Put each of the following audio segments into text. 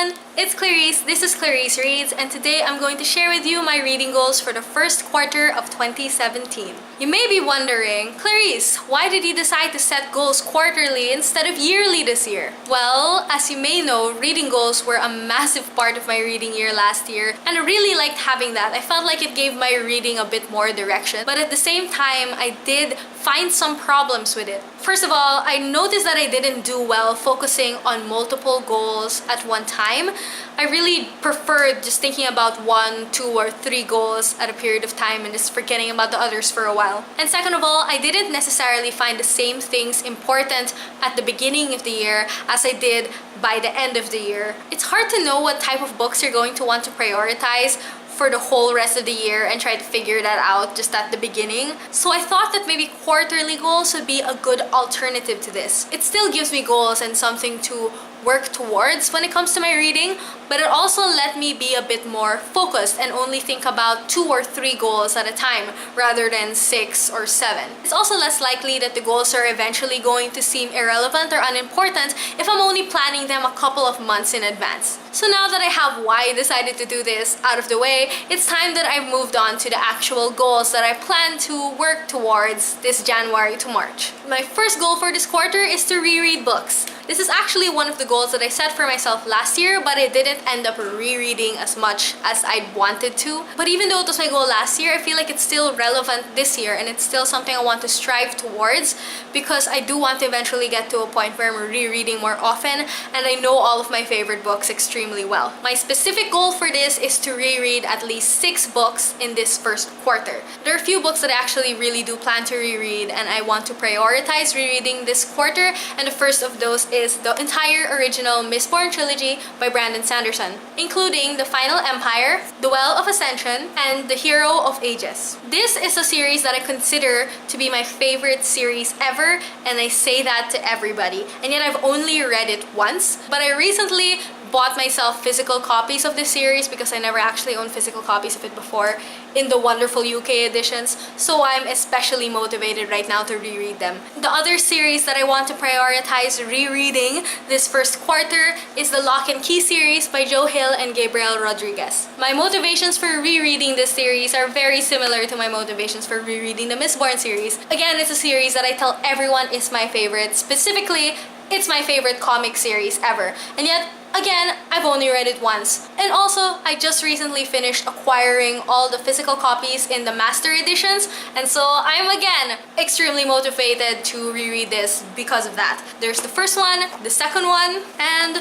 everyone! It's Clarice, this is Clarice Reads, and today I'm going to share with you my reading goals for the first quarter of 2017. You may be wondering, Clarice, why did you decide to set goals quarterly instead of yearly this year? Well, as you may know, reading goals were a massive part of my reading year last year, and I really liked having that. I felt like it gave my reading a bit more direction, but at the same time, I did find some problems with it. First of all, I noticed that I didn't do well focusing on multiple goals at one time. I really preferred just thinking about 1, 2, or 3 goals at a period of time and just forgetting about the others for a while. And second of all, I didn't necessarily find the same things important at the beginning of the year as I did by the end of the year. It's hard to know what type of books you're going to want to prioritize for the whole rest of the year and try to figure that out just at the beginning. So I thought that maybe quarterly goals would be a good alternative to this. It still gives me goals and something to work towards when it comes to my reading, but it also let me be a bit more focused and only think about 2 or 3 goals at a time rather than 6 or 7. It's also less likely that the goals are eventually going to seem irrelevant or unimportant if I'm only planning them a couple of months in advance. So now that I have why I decided to do this out of the way, it's time that I've moved on to the actual goals that I plan to work towards this January to March. My first goal for this quarter is to reread books. This is actually one of the goals that I set for myself last year, but I didn't end up rereading as much as I'd wanted to. But even though it was my goal last year, I feel like it's still relevant this year and it's still something I want to strive towards because I do want to eventually get to a point where I'm rereading more often and I know all of my favorite books extremely well. My specific goal for this is to reread at least 6 books in this first quarter. There are a few books that I actually really do plan to reread and I want to prioritize rereading this quarter, and the first of those is the entire original Mistborn trilogy by Brandon Sanderson, including The Final Empire, The Well of Ascension, and The Hero of Ages. This is a series that I consider to be my favorite series ever, and I say that to everybody. And yet I've only read it once, but I recently bought myself physical copies of this series because I never actually owned physical copies of it before in the wonderful UK editions, so I'm especially motivated right now to reread them. The other series that I want to prioritize rereading this first quarter is the Locke and Key series by Joe Hill and Gabriel Rodriguez. My motivations for rereading this series are very similar to my motivations for rereading the Mistborn series. Again, it's a series that I tell everyone is my favorite. Specifically, it's my favorite comic series ever. And yet, again, I've only read it once. And also, I just recently finished acquiring all the physical copies in the Master Editions, and so I'm again extremely motivated to reread this because of that. There's the first one, the second one, and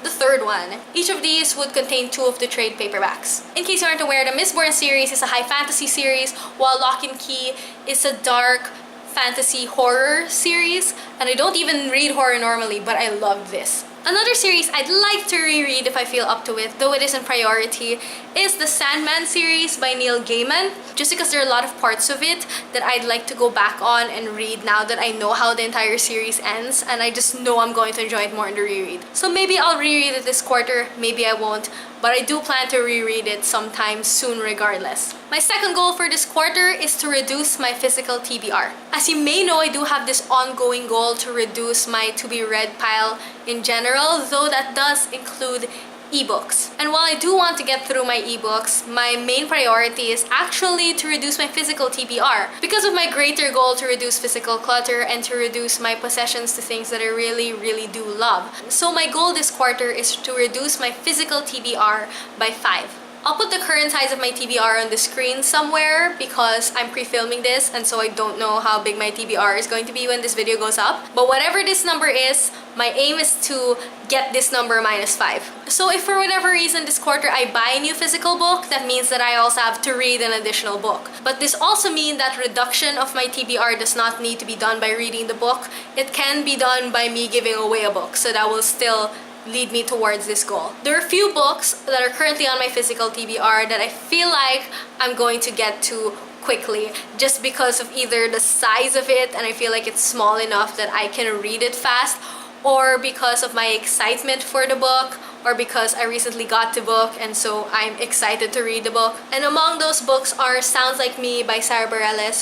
the third one. Each of these would contain 2 of the trade paperbacks. In case you aren't aware, the Mistborn series is a high fantasy series, while Locke and Key is a dark fantasy horror series, and I don't even read horror normally, but I love this. Another series I'd like to reread if I feel up to it, though it isn't priority, is the Sandman series by Neil Gaiman, just because there are a lot of parts of it that I'd like to go back on and read now that I know how the entire series ends, and I just know I'm going to enjoy it more in the reread. So maybe I'll reread it this quarter, maybe I won't, but I do plan to reread it sometime soon regardless. My second goal for this quarter is to reduce my physical TBR. As you may know, I do have this ongoing goal to reduce my to-be-read pile in general, though that does include ebooks. And while I do want to get through my ebooks, my main priority is actually to reduce my physical TBR because of my greater goal to reduce physical clutter and to reduce my possessions to things that I really do love. So my goal this quarter is to reduce my physical TBR by 5. I'll put the current size of my TBR on the screen somewhere because I'm pre-filming this and so I don't know how big my TBR is going to be when this video goes up. But whatever this number is, my aim is to get this number minus 5. So if for whatever reason this quarter I buy a new physical book, that means that I also have to read an additional book. But this also means that reduction of my TBR does not need to be done by reading the book. It can be done by me giving away a book, so that will still lead me towards this goal. There are a few books that are currently on my physical TBR that I feel like I'm going to get to quickly just because of either the size of it and I feel like it's small enough that I can read it fast, or because of my excitement for the book, or because I recently got the book and so I'm excited to read the book. And among those books are Sounds Like Me by Sara,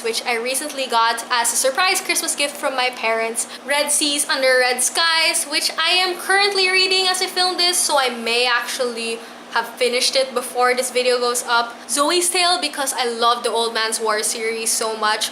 which I recently got as a surprise Christmas gift from my parents. Red Seas Under Red Skies, which I am currently reading as I film this, so I may actually have finished it before this video goes up. Zoe's Tale, because I love the Old Man's War series so much.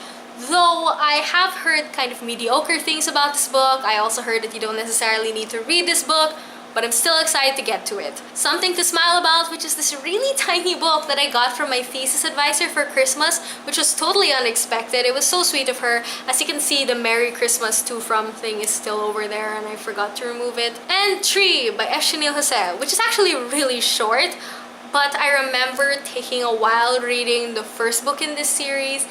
Though I have heard kind of mediocre things about this book. I also heard that you don't necessarily need to read this book, but I'm still excited to get to it. Something to Smile About, which is this really tiny book that I got from my thesis advisor for Christmas, which was totally unexpected. It was so sweet of her. As you can see, the Merry Christmas to From thing is still over there and I forgot to remove it. And Tree by Sionil, which is actually really short, but I remember taking a while reading the first book in this series,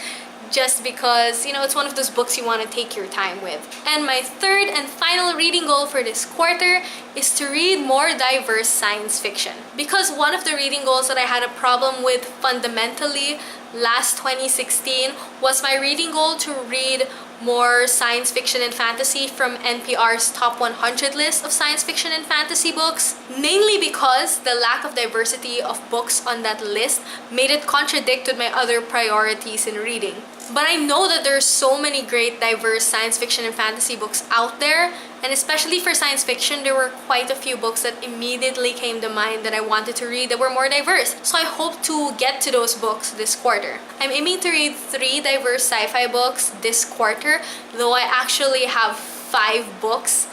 just because, you know, it's one of those books you want to take your time with. And my third and final reading goal for this quarter is to read more diverse science fiction. Because one of the reading goals that I had a problem with fundamentally last 2016 was my reading goal to read more science fiction and fantasy from NPR's top 100 list of science fiction and fantasy books, mainly because the lack of diversity of books on that list made it contradict with my other priorities in reading. But I know that there are so many great diverse science fiction and fantasy books out there, and especially for science fiction, there were quite a few books that immediately came to mind that I wanted to read that were more diverse. So I hope to get to those books this quarter. I'm aiming to read 3 diverse sci-fi books this quarter, though I actually have 5 books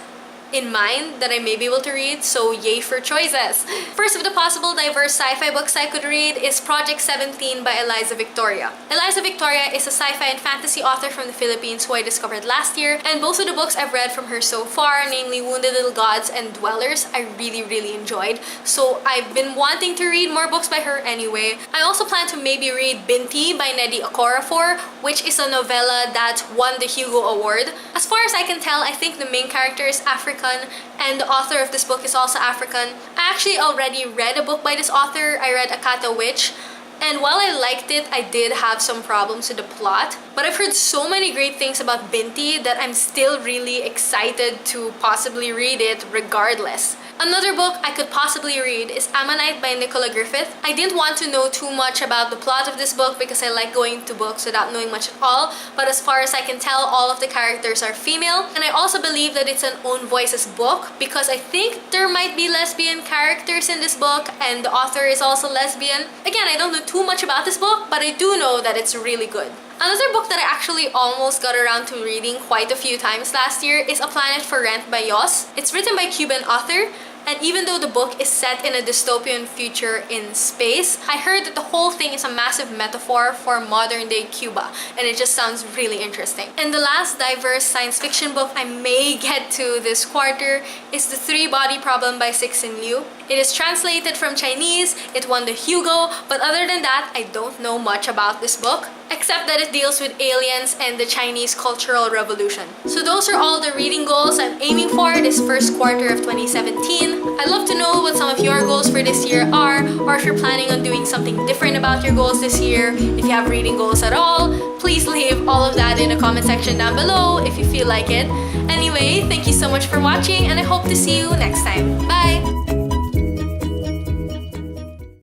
in mind that I may be able to read, so yay for choices. First of the possible diverse sci-fi books I could read is Project 17 by Eliza Victoria. Eliza Victoria is a sci-fi and fantasy author from the Philippines who I discovered last year, and both of the books I've read from her so far, namely Wounded Little Gods and Dwellers, I really enjoyed. So I've been wanting to read more books by her anyway. I also plan to maybe read Binti by Nnedi Okorafor, which is a novella that won the Hugo Award. As far as I can tell, I think the main character is African, and the author of this book is also African. I actually already read a book by this author. I read Akata Witch, and while I liked it, I did have some problems with the plot. But I've heard so many great things about Binti that I'm still really excited to possibly read it regardless. Another book I could possibly read is Ammonite by Nicola Griffith. I didn't want to know too much about the plot of this book because I like going to books without knowing much at all, but as far as I can tell, all of the characters are female, and I also believe that it's an own voices book because I think there might be lesbian characters in this book and the author is also lesbian. Again, I don't know too much about this book, but I do know that it's really good. Another book that I actually almost got around to reading quite a few times last year is A Planet for Rent by Yoss. It's written by a Cuban author, and even though the book is set in a dystopian future in space, I heard that the whole thing is a massive metaphor for modern-day Cuba, and it just sounds really interesting. And the last diverse science fiction book I may get to this quarter is The Three-Body Problem by Cixin. It is translated from Chinese, it won the Hugo, but other than that, I don't know much about this book, except that it deals with aliens and the Chinese Cultural Revolution. So those are all the reading goals I'm aiming for this first quarter of 2017. I'd love to know what some of your goals for this year are, or if you're planning on doing something different about your goals this year. If you have reading goals at all, please leave all of that in the comment section down below if you feel like it. Anyway, thank you so much for watching, and I hope to see you next time. Bye!